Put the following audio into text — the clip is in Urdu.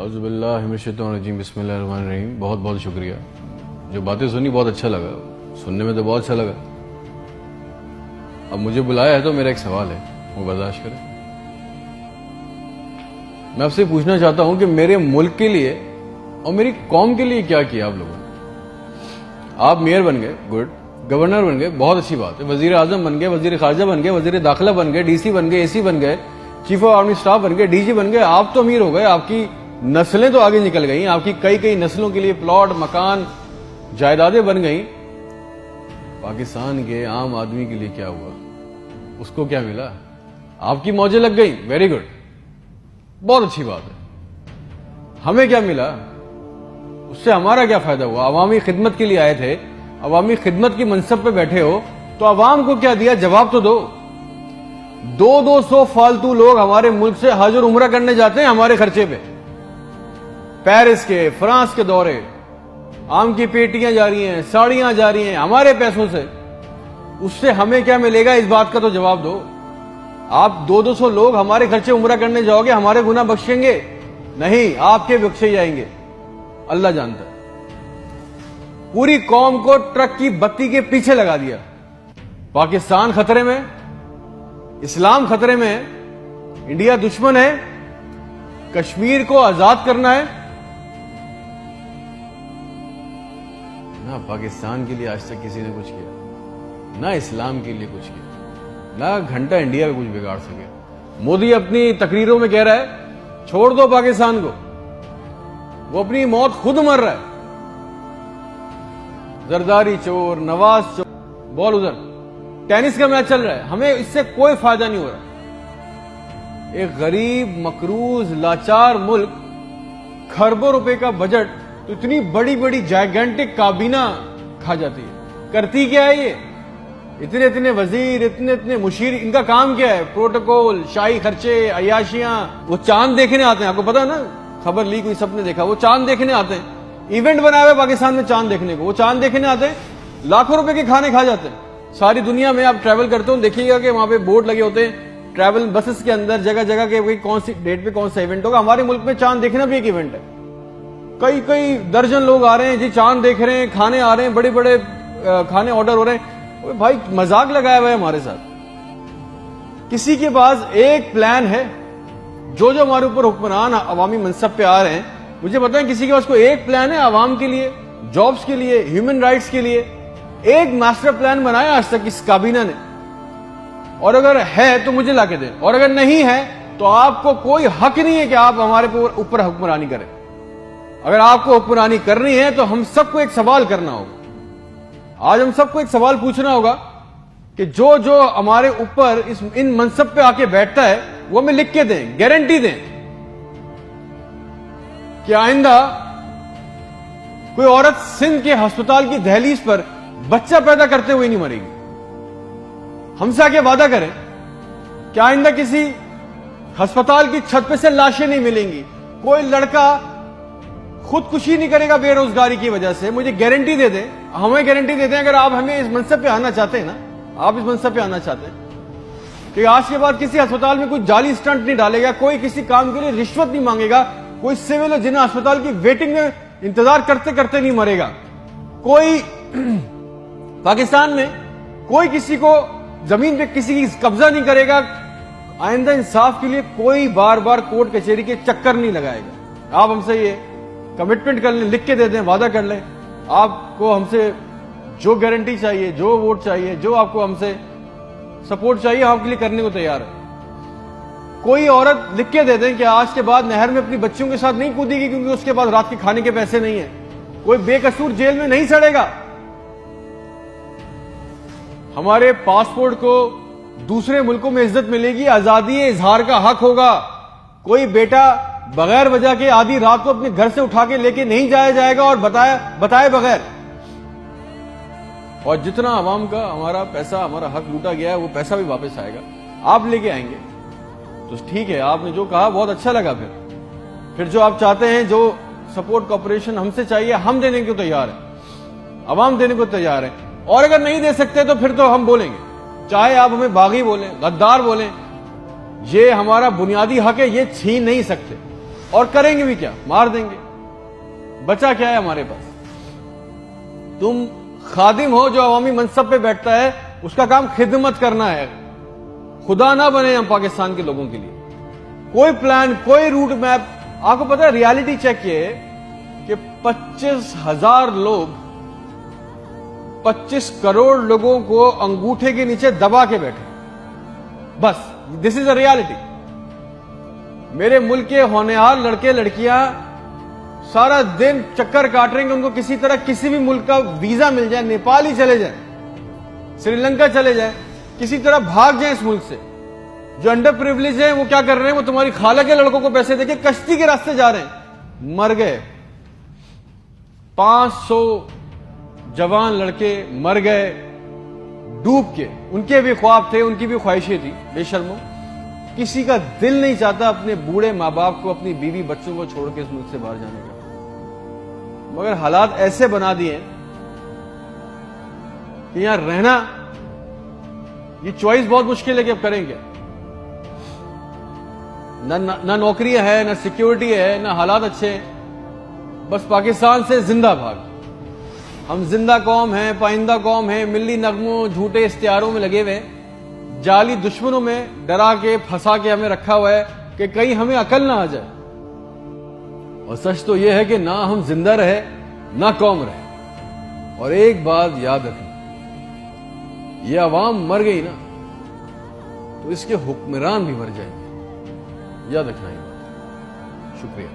اعوذ باللہ من الشیطان الرجیم، بسم اللہ الرحمن الرحیم۔ بہت بہت شکریہ، جو باتیں سنی بہت اچھا لگا، سننے میں تو بہت اچھا لگا۔ اب مجھے بلایا ہے تو میرا ایک سوال ہے، وہ برداشت کریں۔ میں آپ سے پوچھنا چاہتا ہوں کہ میرے ملک کے لیے اور میری قوم کے لیے کیا کیا آپ لوگوں نے؟ آپ میئر بن گئے، گڈ، گورنر بن گئے، بہت اچھی بات ہے، وزیر اعظم بن گئے، وزیر خارجہ بن گئے، وزیر داخلہ بن گئے، ڈی سی بن گئے، اے سی بن گئے، چیف آف آرمی اسٹاف بن گئے، ڈی جی بن گئے۔ آپ تو امیر ہو گئے، آپ کی نسلیں تو آگے نکل گئیں، آپ کی کئی نسلوں کے لیے پلاٹ، مکان، جائیدادیں بن گئیں۔ پاکستان کے عام آدمی کے لیے کیا ہوا؟ اس کو کیا ملا؟ آپ کی موجیں لگ گئیں، ویری گڈ، بہت اچھی بات ہے۔ ہمیں کیا ملا؟ اس سے ہمارا کیا فائدہ ہوا؟ عوامی خدمت کے لیے آئے تھے، عوامی خدمت کی منصب پہ بیٹھے ہو تو عوام کو کیا دیا؟ جواب تو دو۔ 200 فالتو لوگ ہمارے ملک سے حج اور عمرہ کرنے جاتے ہیں ہمارے خرچے پہ، پیرس کے، فرانس کے دورے، آم کی پیٹیاں جا رہی ہیں، ساڑیاں جا رہی ہیں ہمارے پیسوں سے۔ اس سے ہمیں کیا ملے گا؟ اس بات کا تو جواب دو۔ آپ 200 لوگ ہمارے خرچے عمرہ کرنے جاؤ گے، ہمارے گناہ بخشیں گے؟ نہیں، آپ کے بخشے جائیں گے، اللہ جانتا ہے۔ پوری قوم کو ٹرک کی بتی کے پیچھے لگا دیا۔ پاکستان خطرے میں، اسلام خطرے میں ہے، انڈیا دشمن ہے، کشمیر کو آزاد کرنا ہے۔ نہ پاکستان کے لیے آج تک کسی نے کچھ کیا، نہ اسلام کے لیے کچھ کیا، نہ گھنٹہ انڈیا میں کچھ بگاڑ سکے۔ مودی اپنی تقریروں میں کہہ رہا ہے چھوڑ دو پاکستان کو، وہ اپنی موت خود مر رہا ہے۔ زرداری چور، نواز چور، بال ادھر، ٹینس کا میچ چل رہا ہے، ہمیں اس سے کوئی فائدہ نہیں ہو رہا۔ ایک غریب، مقروض، لاچار ملک، کھربوں روپے کا بجٹ تو اتنی بڑی بڑی جائگنٹک کابینہ کھا جاتی ہے۔ کرتی کیا ہے یہ؟ اتنے وزیر، اتنے مشیر، ان کا کام کیا ہے؟ پروٹوکول، شاہی خرچے، عیاشیاں۔ وہ چاند دیکھنے آتے ہیں، آپ کو پتا ہے نا، خبر لیک ہوئی، سب نے دیکھا، وہ چاند دیکھنے آتے ہیں، ایونٹ بنا ہوا ہے پاکستان میں چاند دیکھنے کو، وہ چاند دیکھنے آتے ہیں، لاکھوں روپے کے کھانے کھا جاتے ہیں۔ ساری دنیا میں آپ ٹریول کرتے ہو، دیکھیے گا کہ وہاں پہ بورڈ لگے ہوتے ہیں ٹریول بسز کے اندر، جگہ جگہ کے کون سی ڈیٹ پہ کون سا ایونٹ ہوگا۔ ہمارے ملک میں چاند دیکھنا بھی ایک ایونٹ ہے، کئی درجن لوگ آ رہے ہیں جی، چاند دیکھ رہے ہیں، کھانے آ رہے ہیں، بڑے بڑے کھانے آرڈر ہو رہے ہیں۔ بھائی مذاق لگایا ہوا ہے ہمارے ساتھ۔ کسی کے پاس ایک پلان ہے، جو ہمارے اوپر حکمران عوامی منصب پہ آ رہے ہیں، مجھے بتائیں کسی کے پاس کوئی ایک پلان ہے عوام کے لیے، جابز کے لیے، ہیومن رائٹس کے لیے؟ ایک ماسٹر پلان بنایا آج تک اس کابینہ نے؟ اور اگر ہے تو مجھے لا کے دیں، اور اگر نہیں ہے تو آپ کو کوئی حق نہیں ہے کہ آپ ہمارے اوپر حکمرانی کریں۔ اگر آپ کو حکمرانی کرنی ہے تو ہم سب کو ایک سوال کرنا ہوگا، آج ہم سب کو ایک سوال پوچھنا ہوگا کہ جو ہمارے اوپر ان منصب پہ آ کے بیٹھتا ہے وہ ہمیں لکھ کے دیں، گارنٹی دیں کہ آئندہ کوئی عورت سندھ کے ہسپتال کی دہلیز پر بچہ پیدا کرتے ہوئے نہیں مرے گی۔ ہم سے آگے وعدہ کریں کہ آئندہ کسی ہسپتال کی چھت پہ سے لاشیں نہیں ملیں گی، کوئی لڑکا خودکشی نہیں کرے گا بے روزگاری کی وجہ سے۔ مجھے گارنٹی دے دیں، ہمیں گارنٹی دے دیں، اگر آپ ہمیں اس منصب پہ آنا چاہتے ہیں نا، آپ اس منصب پہ آنا چاہتے ہیں کہ آج کے بعد کسی ہسپتال میں کوئی جعلی سٹنٹ نہیں ڈالے گا، کوئی کسی کام کے لیے رشوت نہیں مانگے گا، کوئی سول جنہ ہسپتال کی ویٹنگ میں انتظار کرتے کرتے نہیں مرے گا، کوئی پاکستان میں کوئی کسی کو زمین پہ کسی کی قبضہ نہیں کرے گا، آئندہ انصاف کے لیے کوئی بار بار کورٹ کچہری کے چکر نہیں لگائے گا۔ آپ ہم سے یہ کمٹمنٹ کر لیں، لکھ کے دے دیں، وعدہ کر لیں، آپ کو ہم سے جو گارنٹی چاہیے، جو ووٹ چاہیے، جو آپ کو ہم سے سپورٹ چاہیے، ہم آپ کے لیے کرنے کو تیار ہے۔ کوئی عورت لکھ کے دے دیں کہ آج کے بعد نہر میں اپنی بچیوں کے ساتھ نہیں کودے گی کیونکہ اس کے بعد رات کے کھانے کے پیسے نہیں ہیں، کوئی بے قصور جیل میں نہیں سڑے گا، ہمارے پاسپورٹ کو دوسرے ملکوں میں عزت ملے گی، آزادی اظہار کا حق ہوگا، کوئی بیٹا بغیر وجہ کے آدھی رات کو اپنے گھر سے اٹھا کے لے کے نہیں جایا جائے گا اور بتائے بغیر۔ اور جتنا عوام کا ہمارا پیسہ، ہمارا حق لوٹا گیا ہے، وہ پیسہ بھی واپس آئے گا، آپ لے کے آئیں گے تو ٹھیک ہے۔ آپ نے جو کہا بہت اچھا لگا، پھر جو آپ چاہتے ہیں، جو سپورٹ کوآپریشن ہم سے چاہیے، ہم دینے کو تیار ہیں، عوام دینے کو تیار ہے۔ اور اگر نہیں دے سکتے تو پھر تو ہم بولیں گے، چاہے آپ ہمیں باغی بولیں، غدار بولیں، یہ ہمارا بنیادی حق ہے، یہ چھین نہیں سکتے۔ اور کریں گے بھی کیا؟ مار دیں گے. بچا کیا ہے ہمارے پاس؟ تم خادم ہو جو عوامی منصب پہ بیٹھتا ہے، اس کا کام خدمت کرنا ہے. خدا نہ بنے ہم پاکستان کے لوگوں کے لیے. کوئی پلان، کوئی روٹ میپ. آپ کو پتا ہے ریالٹی چیک یہ ہے کہ 25,000 لوگ 25 کروڑ لوگوں کو انگوٹھے کے نیچے دبا کے بیٹھے. بس دس از اے ریالٹی. میرے ملک کے ہونہار لڑکے لڑکیاں سارا دن چکر کاٹ رہے ہیں کہ ان کو کسی طرح کسی بھی ملک کا ویزا مل جائے، نیپال ہی چلے جائیں، سری لنکا چلے جائیں، کسی طرح بھاگ جائیں اس ملک سے. جو انڈر پریویلیج ہیں وہ کیا کر رہے ہیں؟ وہ تمہاری خالہ کے لڑکوں کو پیسے دے کے کشتی کے راستے جا رہے ہیں. مر گئے 500 جوان لڑکے، مر گئے ڈوب کے. ان کے بھی خواب تھے، ان کی بھی خواہشیں تھی. بے شرمو، کسی کا دل نہیں چاہتا اپنے بوڑھے ماں باپ کو، اپنی بیوی بچوں کو چھوڑ کے اس ملک سے باہر جانے کا. مگر حالات ایسے بنا دیے کہ یہاں رہنا، یہ چوائس بہت مشکل ہے کہ اب کریں گے. نہ نوکریاں ہے، نہ سیکیورٹی ہے، نہ حالات اچھے ہیں. بس پاکستان سے زندہ بھاگ. ہم زندہ قوم ہیں، پائندہ قوم ہیں، ملی نغموں جھوٹے اشتہاروں میں لگے ہوئے ہیں، جعلی دشمنوں میں ڈرا کے پھنسا کے ہمیں رکھا ہوا ہے کہ کہیں ہمیں عقل نہ آ جائے. اور سچ تو یہ ہے کہ نہ ہم زندہ رہے نہ قوم رہے. اور ایک بات یاد رکھیں، یہ عوام مر گئی نا تو اس کے حکمران بھی مر جائیں گے. یاد رکھنا یہ بات. شکریہ.